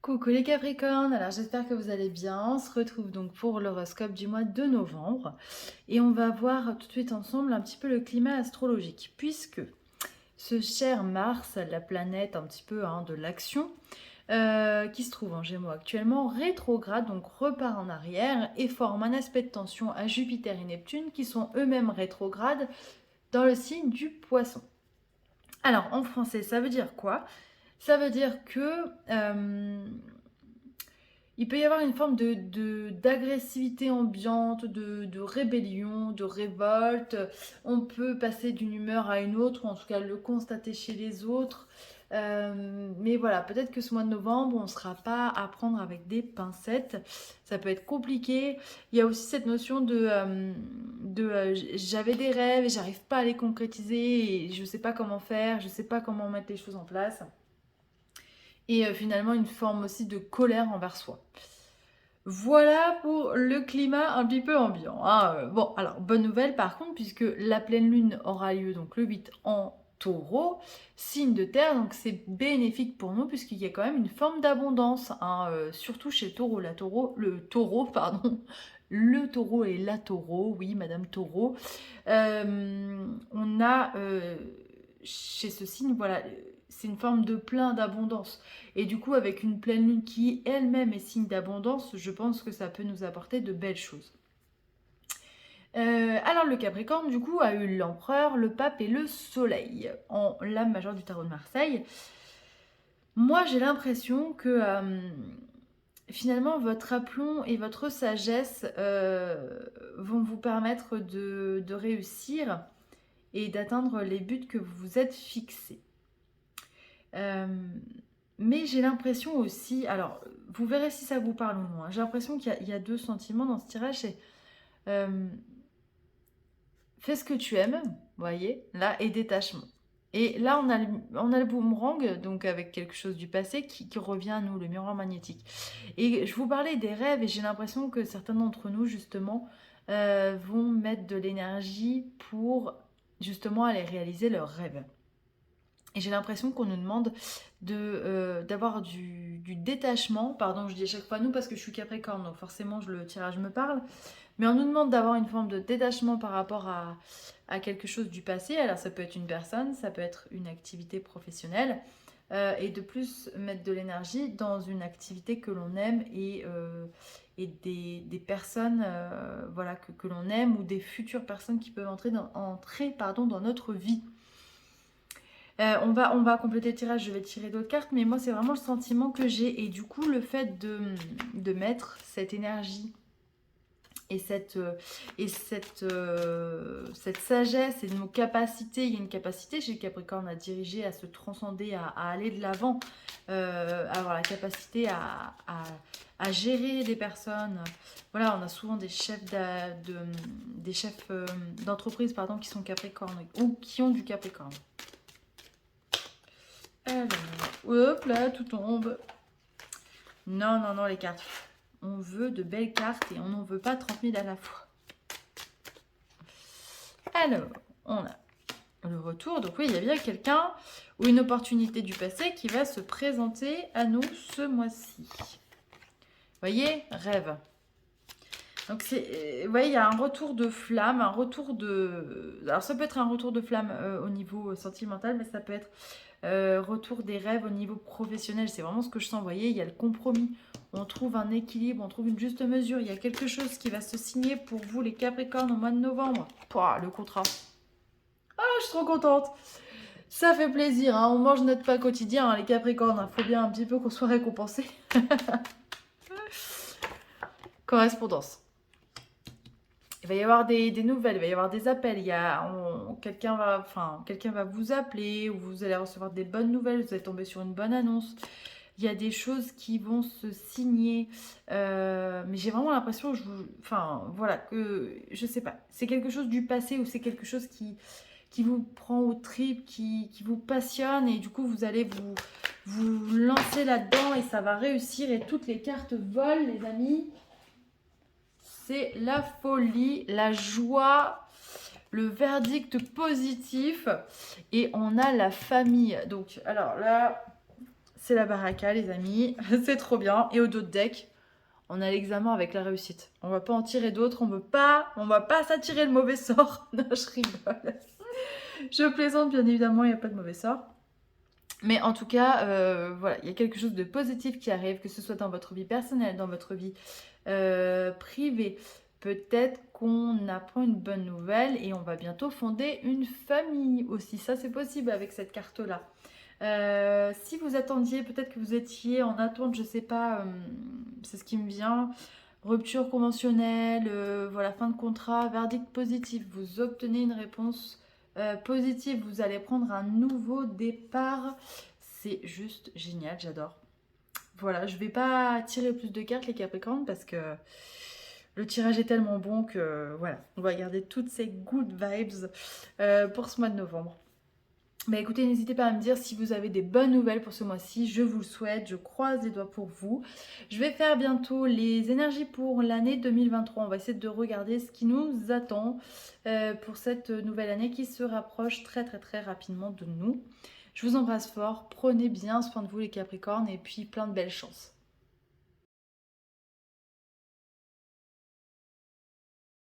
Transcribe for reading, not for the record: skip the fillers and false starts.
Coucou les Capricornes, alors j'espère que vous allez bien. On se retrouve donc pour l'horoscope du mois de novembre et on va voir tout de suite ensemble un petit peu le climat astrologique puisque ce cher Mars, la planète un petit peu de l'action, qui se trouve en Gémeaux actuellement, rétrograde, donc repart en arrière et forme un aspect de tension à Jupiter et Neptune qui sont eux-mêmes rétrogrades dans le signe du Poisson. Alors en français, ça veut dire quoi? Ça veut dire que il peut y avoir une forme d'agressivité ambiante, de rébellion, de révolte. On peut passer d'une humeur à une autre, ou en tout cas le constater chez les autres. Mais voilà, peut-être que ce mois de novembre, on ne sera pas à prendre avec des pincettes. Ça peut être compliqué. Il y a aussi cette notion j'avais des rêves et j'arrive pas à les concrétiser et je ne sais pas comment faire, je ne sais pas comment mettre les choses en place. Et finalement une forme aussi de colère envers soi. Voilà pour le climat un petit peu ambiant. Bon, alors, bonne nouvelle par contre, puisque la pleine lune aura lieu donc le 8 en taureau, signe de terre, donc c'est bénéfique pour nous, puisqu'il y a quand même une forme d'abondance, surtout chez le taureau. Le taureau, pardon. Le taureau et la taureau, oui, Madame Taureau. On a chez ce signe, voilà, c'est une forme de plein d'abondance. Et du coup, avec une pleine lune qui elle-même est signe d'abondance, je pense que ça peut nous apporter de belles choses. Alors le Capricorne, du coup, a eu l'empereur, le pape et le soleil en lame majeure du tarot de Marseille. Moi, j'ai l'impression que finalement, votre aplomb et votre sagesse vont vous permettre de réussir et d'atteindre les buts que vous vous êtes fixés. Mais j'ai l'impression aussi, alors vous verrez si ça vous parle ou non, j'ai l'impression qu'il y a deux sentiments dans ce tirage, c'est euh, fais ce que tu aimes, vous voyez, là, et détachement. Et là, on a le boomerang, donc avec quelque chose du passé qui revient à nous, le miroir magnétique. Et je vous parlais des rêves, et j'ai l'impression que certains d'entre nous, justement, vont mettre de l'énergie pour justement aller réaliser leurs rêves. Et j'ai l'impression qu'on nous demande d'avoir du détachement. Pardon, je dis à chaque fois nous parce que je suis Capricorne, donc forcément le tirage me parle. Mais on nous demande d'avoir une forme de détachement par rapport à quelque chose du passé. Alors ça peut être une personne, ça peut être une activité professionnelle. Et de plus mettre de l'énergie dans une activité que l'on aime et des personnes voilà, que l'on aime ou des futures personnes qui peuvent entrer dans notre vie. On va compléter le tirage, je vais tirer d'autres cartes, mais moi c'est vraiment le sentiment que j'ai. Et du coup, le fait de mettre cette énergie et cette sagesse et nos capacités, il y a une capacité chez le Capricorne à diriger, à se transcender, à aller de l'avant, à avoir la capacité à gérer des personnes. Voilà, on a souvent des chefs d'entreprise pardon, qui sont Capricornes ou qui ont du Capricorne. Alors, hop là, tout tombe. Non, non, non, les cartes. On veut de belles cartes et on n'en veut pas 30 000 à la fois. Alors, on a le retour. Donc oui, il y a bien quelqu'un ou une opportunité du passé qui va se présenter à nous ce mois-ci. Voyez, rêve. Donc vous voyez, il y a un retour de flamme, un retour de... Alors ça peut être un retour de flamme au niveau sentimental, mais ça peut être retour des rêves au niveau professionnel. C'est vraiment ce que je sens, vous voyez, il y a le compromis. On trouve un équilibre, on trouve une juste mesure. Il y a quelque chose qui va se signer pour vous, les Capricornes, au mois de novembre. Pouah, le contrat. Ah, je suis trop contente. Ça fait plaisir, hein. On mange notre pain quotidien, hein, les Capricornes. Il faut bien un petit peu qu'on soit récompensé. Correspondance. Il va y avoir des nouvelles, il va y avoir des appels, quelqu'un va vous appeler, ou vous allez recevoir des bonnes nouvelles, vous allez tomber sur une bonne annonce. Il y a des choses qui vont se signer, mais j'ai vraiment l'impression, voilà, que je sais pas, c'est quelque chose du passé ou c'est quelque chose qui vous prend aux tripes, qui vous passionne et du coup vous allez vous lancer là-dedans et ça va réussir et toutes les cartes volent, les amis. C'est la folie, la joie, le verdict positif. Et on a la famille. Donc, alors là, c'est la baraka les amis, c'est trop bien. Et au dos de deck, on a l'examen avec la réussite. On va pas en tirer d'autres, on va pas s'attirer le mauvais sort. Non, je rigole. Je plaisante bien évidemment, il n'y a pas de mauvais sort. Mais en tout cas, voilà, il y a quelque chose de positif qui arrive, que ce soit dans votre vie personnelle, dans votre vie privée. Peut-être qu'on apprend une bonne nouvelle et on va bientôt fonder une famille aussi. Ça, c'est possible avec cette carte-là. Si vous attendiez, peut-être que vous étiez en attente, je sais pas, c'est ce qui me vient. Rupture conventionnelle, voilà, fin de contrat, verdict positif. Vous obtenez une réponse positive. Vous allez prendre un nouveau départ. C'est juste génial, j'adore. Voilà, je vais pas tirer plus de cartes les Capricornes parce que le tirage est tellement bon que voilà, on va garder toutes ces good vibes pour ce mois de novembre. Mais écoutez, n'hésitez pas à me dire si vous avez des bonnes nouvelles pour ce mois-ci. Je vous le souhaite, je croise les doigts pour vous. Je vais faire bientôt les énergies pour l'année 2023. On va essayer de regarder ce qui nous attend pour cette nouvelle année qui se rapproche très très très rapidement de nous. Je vous embrasse fort, prenez bien soin de vous les Capricornes et puis plein de belles chances.